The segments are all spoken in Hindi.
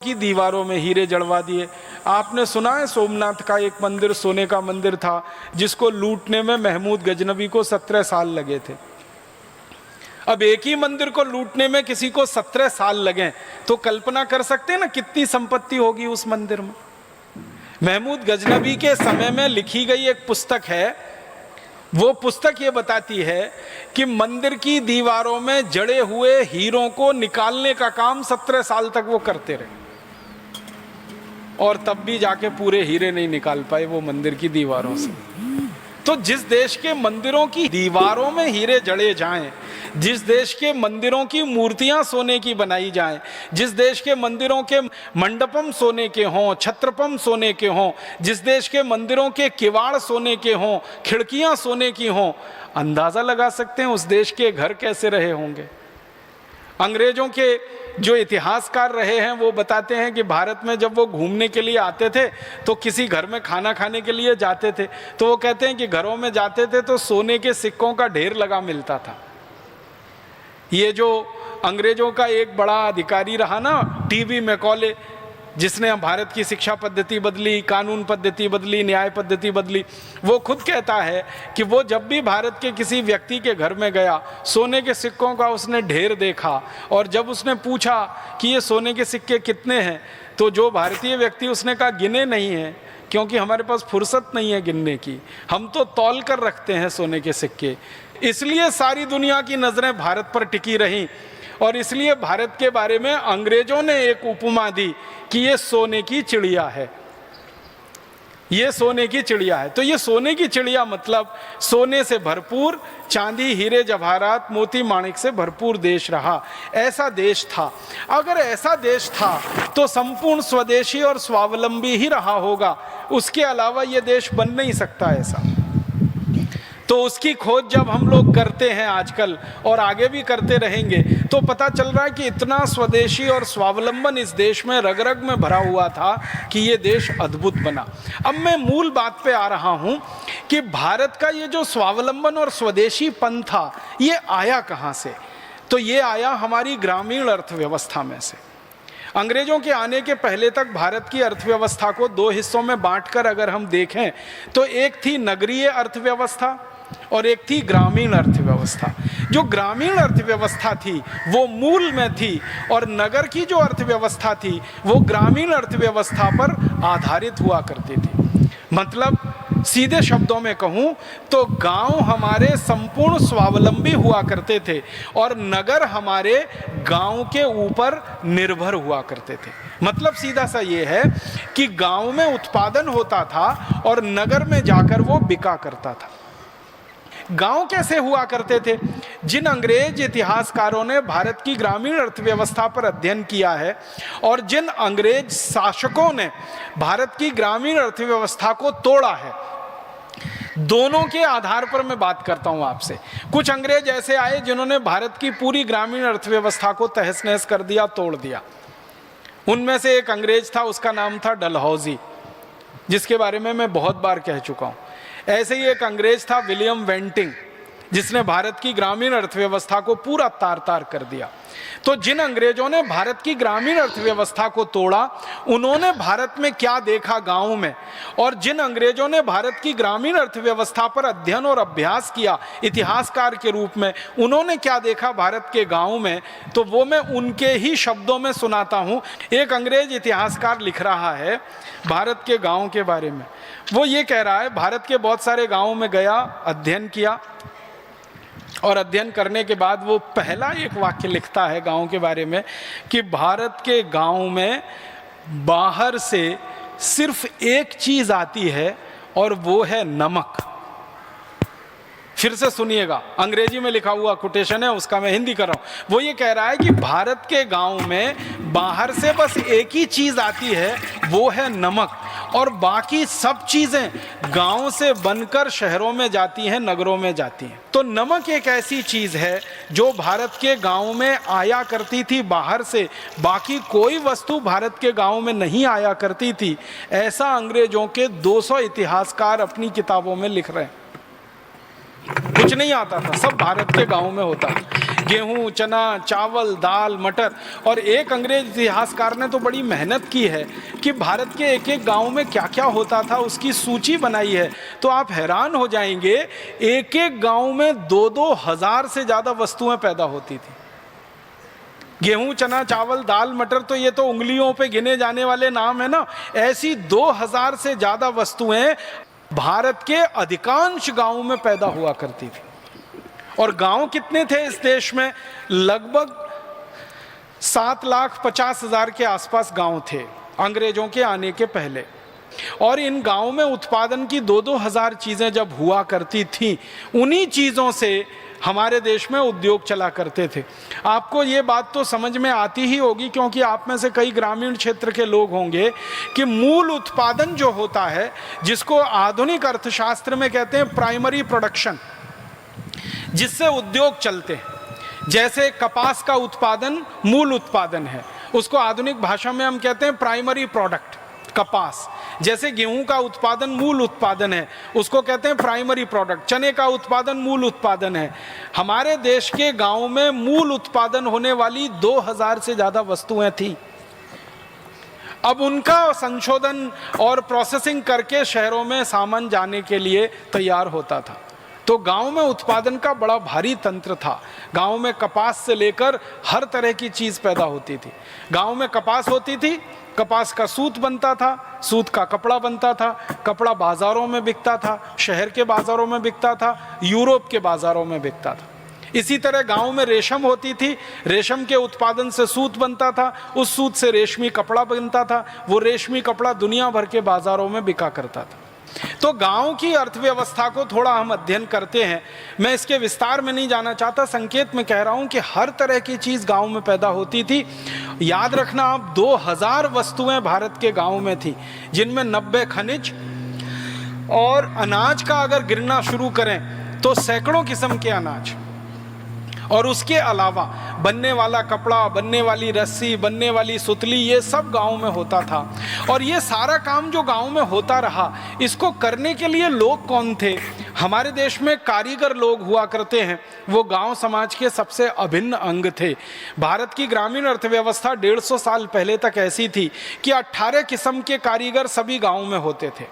की दीवारों में हीरे जड़वा दिए। आपने सुना है सोमनाथ का एक मंदिर सोने का मंदिर था जिसको लूटने में महमूद गजनवी को 17 साल लगे थे। अब एक ही मंदिर को लूटने में किसी को 17 साल लगे तो कल्पना कर सकते हैं ना कितनी संपत्ति होगी उस मंदिर में। महमूद गजनवी के समय में लिखी गई एक पुस्तक है, वो पुस्तक ये बताती है कि मंदिर की दीवारों में जड़े हुए हीरों को निकालने का काम 17 साल तक वो करते रहे और तब भी जाके पूरे हीरे नहीं निकाल पाए वो मंदिर की दीवारों से। तो जिस देश के मंदिरों की दीवारों में हीरे जड़े जाएं, जिस देश के मंदिरों की मूर्तियां सोने की बनाई जाएं, जिस देश के मंदिरों के मंडपम सोने के हों, छत्रपम सोने के हों, जिस देश के मंदिरों के किवाड़ सोने के हों, खिड़कियां सोने की हों, अंदाजा लगा सकते हैं उस देश के घर कैसे रहे होंगे। अंग्रेजों के जो इतिहासकार रहे हैं वो बताते हैं कि भारत में जब वो घूमने के लिए आते थे तो किसी घर में खाना खाने के लिए जाते थे तो वो कहते हैं कि घरों में जाते थे तो सोने के सिक्कों का ढेर लगा मिलता था। ये जो अंग्रेजों का एक बड़ा अधिकारी रहा ना, टीवी मैकॉले, जिसने भारत की शिक्षा पद्धति बदली, कानून पद्धति बदली, न्याय पद्धति बदली, वो खुद कहता है कि वो जब भी भारत के किसी व्यक्ति के घर में गया सोने के सिक्कों का उसने ढेर देखा और जब उसने पूछा कि ये सोने के सिक्के कितने हैं तो जो भारतीय व्यक्ति उसने कहा गिने नहीं है क्योंकि हमारे पास फुर्सत नहीं है गिनने की, हम तो तौल कर रखते हैं सोने के सिक्के। इसलिए सारी दुनिया की नज़रें भारत पर टिकी रहीं और इसलिए भारत के बारे में अंग्रेजों ने एक उपमा दी कि ये सोने की चिड़िया है, ये सोने की चिड़िया है। तो ये सोने की चिड़िया मतलब सोने से भरपूर, चांदी, हीरे, जवाहरात, मोती, माणिक से भरपूर देश रहा। ऐसा देश था। अगर ऐसा देश था तो संपूर्ण स्वदेशी और स्वावलंबी ही रहा होगा, उसके अलावा ये देश बन नहीं सकता ऐसा। तो उसकी खोज जब हम लोग करते हैं आजकल और आगे भी करते रहेंगे तो पता चल रहा है कि इतना स्वदेशी और स्वावलंबन इस देश में रग रग में भरा हुआ था कि ये देश अद्भुत बना। अब मैं मूल बात पे आ रहा हूँ कि भारत का ये जो स्वावलंबन और स्वदेशीपन था ये आया कहाँ से? तो ये आया हमारी ग्रामीण अर्थव्यवस्था में से। अंग्रेजों के आने के पहले तक भारत की अर्थव्यवस्था को दो हिस्सों में बांटकर अगर हम देखें तो एक थी नगरीय अर्थव्यवस्था और एक थी ग्रामीण अर्थव्यवस्था। जो ग्रामीण अर्थव्यवस्था थी वो मूल में थी और नगर की जो अर्थव्यवस्था थी वो ग्रामीण अर्थव्यवस्था पर आधारित हुआ करती थी। मतलब सीधे शब्दों में कहूँ तो गांव हमारे संपूर्ण स्वावलंबी हुआ करते थे और नगर हमारे गांव के ऊपर निर्भर हुआ करते थे। मतलब सीधा सा ये है कि गांव में उत्पादन होता था और नगर में जाकर वो बिका करता था। गांव कैसे हुआ करते थे? जिन अंग्रेज इतिहासकारों ने भारत की ग्रामीण अर्थव्यवस्था पर अध्ययन किया है और जिन अंग्रेज शासकों ने भारत की ग्रामीण अर्थव्यवस्था को तोड़ा है, दोनों के आधार पर मैं बात करता हूं आपसे। कुछ अंग्रेज ऐसे आए जिन्होंने भारत की पूरी ग्रामीण अर्थव्यवस्था को तहस नहस कर दिया, तोड़ दिया। उनमें से एक अंग्रेज था, उसका नाम था डलहौजी, जिसके बारे में मैं बहुत बार कह चुका हूं। ऐसे ही एक अंग्रेज था विलियम वेंटिंग, जिसने भारत की ग्रामीण अर्थव्यवस्था को पूरा तार तार कर दिया। तो जिन अंग्रेजों ने भारत की ग्रामीण अर्थव्यवस्था को तोड़ा उन्होंने भारत में क्या देखा गांव में, और जिन अंग्रेजों ने भारत की ग्रामीण अर्थव्यवस्था पर अध्ययन और अभ्यास किया इतिहासकार के रूप में, उन्होंने क्या देखा भारत के गांव में, तो वो मैं उनके ही शब्दों में सुनाता हूं। एक अंग्रेज इतिहासकार लिख रहा है भारत के गांव के बारे में। वो ये कह रहा है, भारत के बहुत सारे गांवों में गया, अध्ययन किया और अध्ययन करने के बाद वो पहला एक वाक्य लिखता है गांव के बारे में कि भारत के गांव में बाहर से सिर्फ एक चीज आती है और वो है नमक। फिर से सुनिएगा, अंग्रेजी में लिखा हुआ कोटेशन है, उसका मैं हिंदी कर रहा हूं। वो ये कह रहा है कि भारत के गांव में बाहर से बस एक ही चीज आती है, वो है नमक, और बाकी सब चीजें गांव से बनकर शहरों में जाती हैं, नगरों में जाती हैं। तो नमक एक ऐसी चीज है जो भारत के गांव में आया करती थी बाहर से, बाकी कोई वस्तु भारत के गांव में नहीं आया करती थी। ऐसा अंग्रेजों के 200 इतिहासकार अपनी किताबों में लिख रहे हैं। कुछ नहीं आता था, सब भारत के गांव में होता। गेहूं, चना, चावल, दाल, मटर। और एक अंग्रेज इतिहासकार ने तो बड़ी मेहनत की है कि भारत के एक एक गांव में क्या क्या होता था उसकी सूची बनाई है। तो आप हैरान हो जाएंगे, एक एक गांव में 2-2 हजार से ज़्यादा वस्तुएं पैदा होती थी। गेहूं, चना, चावल, दाल, मटर, तो ये तो उंगलियों पे गिने जाने वाले नाम है ना। ऐसी 2000 से ज़्यादा वस्तुएं भारत के अधिकांश गांवों में पैदा हुआ करती थी। और गांव कितने थे इस देश में? लगभग 7,50,000 के आसपास गांव थे अंग्रेजों के आने के पहले। और इन गांवों में उत्पादन की 2-2 हजार चीजें जब हुआ करती थी, उन्हीं चीजों से हमारे देश में उद्योग चला करते थे। आपको ये बात तो समझ में आती ही होगी, क्योंकि आप में से कई ग्रामीण क्षेत्र के लोग होंगे, कि मूल उत्पादन जो होता है, जिसको आधुनिक अर्थशास्त्र में कहते हैं प्राइमरी प्रोडक्शन, जिससे उद्योग चलते हैं। जैसे कपास का उत्पादन मूल उत्पादन है, उसको आधुनिक भाषा में हम कहते हैं प्राइमरी प्रोडक्ट, कपास। जैसे गेहूं का उत्पादन मूल उत्पादन है, उसको कहते हैं प्राइमरी प्रोडक्ट। चने का उत्पादन मूल उत्पादन है। हमारे देश के गांव में मूल उत्पादन होने वाली 2000 से ज़्यादा वस्तुएं थी। अब उनका संशोधन और प्रोसेसिंग करके शहरों में सामान जाने के लिए तैयार होता था। तो गांव में उत्पादन का बड़ा भारी तंत्र था। गांव में कपास से लेकर हर तरह की चीज़ पैदा होती थी। गांव में कपास होती थी, कपास का सूत बनता था, सूत का कपड़ा बनता था, कपड़ा बाज़ारों में बिकता था, शहर के बाज़ारों में बिकता था, यूरोप के बाज़ारों में बिकता था। इसी तरह गांव में रेशम होती थी, रेशम के उत्पादन से सूत बनता था, उस सूत से रेशमी कपड़ा बनता था, वो रेशमी कपड़ा दुनिया भर के बाज़ारों में बिका करता था। तो गांव की अर्थव्यवस्था को थोड़ा हम अध्ययन करते हैं। मैं इसके विस्तार में नहीं जाना चाहता, संकेत में कह रहा हूं कि हर तरह की चीज़ गांव में पैदा होती थी। याद रखना आप, 2000 वस्तुएं भारत के गांव में थी, जिनमें 90 खनिज और अनाज का अगर गिनना शुरू करें तो सैकड़ों किस्म के अनाज, और उसके अलावा बनने वाला कपड़ा, बनने वाली रस्सी, बनने वाली सुतली, ये सब गांव में होता था। और ये सारा काम जो गांव में होता रहा, इसको करने के लिए लोग कौन थे? हमारे देश में कारीगर लोग हुआ करते हैं, वो गांव समाज के सबसे अभिन्न अंग थे। भारत की ग्रामीण अर्थव्यवस्था 150 साल पहले तक ऐसी थी कि 18 किस्म के कारीगर सभी गाँव में होते थे।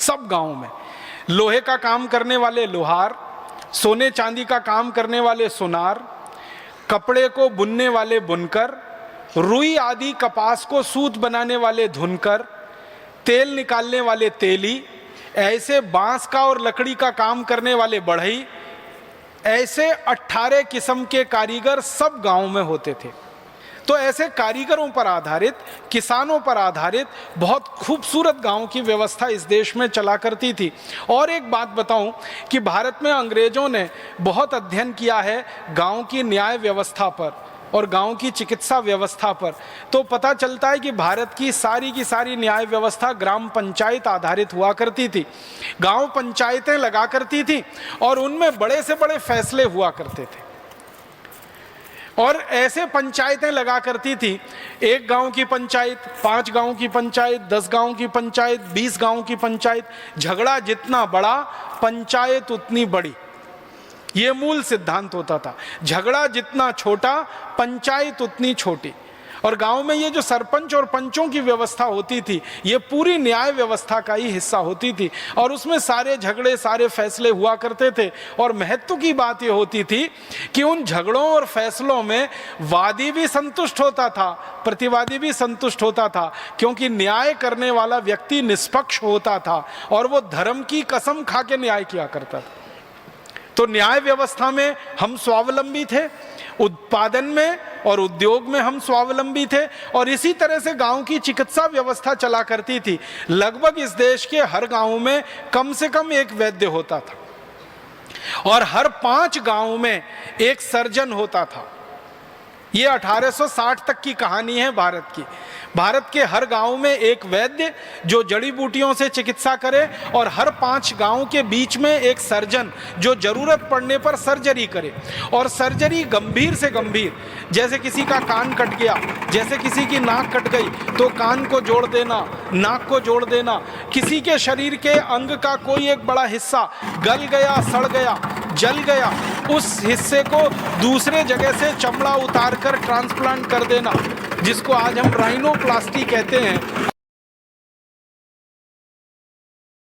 सब गाँव में लोहे का काम करने वाले लोहार, सोने चांदी का काम करने वाले सुनार, कपड़े को बुनने वाले बुनकर, रुई आदि कपास को सूत बनाने वाले धुनकर, तेल निकालने वाले तेली, ऐसे बांस का और लकड़ी का काम करने वाले बढ़ई, ऐसे 18 किस्म के कारीगर सब गांव में होते थे। तो ऐसे कारीगरों पर आधारित, किसानों पर आधारित बहुत खूबसूरत गांव की व्यवस्था इस देश में चला करती थी। और एक बात बताऊं कि भारत में अंग्रेजों ने बहुत अध्ययन किया है गांव की न्याय व्यवस्था पर और गांव की चिकित्सा व्यवस्था पर। तो पता चलता है कि भारत की सारी न्याय व्यवस्था ग्राम पंचायत आधारित हुआ करती थी। गांव पंचायतें लगा करती थी और उनमें बड़े से बड़े फैसले हुआ करते थे। और ऐसे पंचायतें लगा करती थी, 1 गांव की पंचायत, 5 गांव की पंचायत, 10 गांव की पंचायत, 20 गांव की पंचायत। झगड़ा जितना बड़ा, पंचायत उतनी बड़ी, ये मूल सिद्धांत होता था। झगड़ा जितना छोटा, पंचायत उतनी छोटी। और गांव में ये जो सरपंच और पंचों की व्यवस्था होती थी, ये पूरी न्याय व्यवस्था का ही हिस्सा होती थी। और उसमें सारे झगड़े, सारे फैसले हुआ करते थे। और महत्व की बात ये होती थी कि उन झगड़ों और फैसलों में वादी भी संतुष्ट होता था, प्रतिवादी भी संतुष्ट होता था, क्योंकि न्याय करने वाला व्यक्ति निष्पक्ष होता था और वो धर्म की कसम खा के न्याय किया करता था। तो न्याय व्यवस्था में हम स्वावलंबी थे, उत्पादन में और उद्योग में हम स्वावलंबी थे। और इसी तरह से गांव की चिकित्सा व्यवस्था चला करती थी। लगभग इस देश के हर गांव में कम से कम एक वैद्य होता था और हर 5 गांव में एक सर्जन होता था। ये 1860 तक की कहानी है भारत की। भारत के हर गांव में एक वैद्य जो जड़ी बूटियों से चिकित्सा करे और हर 5 गांव के बीच में एक सर्जन जो जरूरत पड़ने पर सर्जरी करे। और सर्जरी गंभीर से गंभीर, जैसे किसी का कान कट गया, जैसे किसी की नाक कट गई तो कान को जोड़ देना, नाक को जोड़ देना। किसी के शरीर के अंग का कोई एक बड़ा हिस्सा गल गया, सड़ गया, जल गया उस हिस्से को दूसरे जगह से चमड़ा उतार कर ट्रांसप्लांट कर देना, जिसको आज हम राइनोप्लास्टी कहते हैं,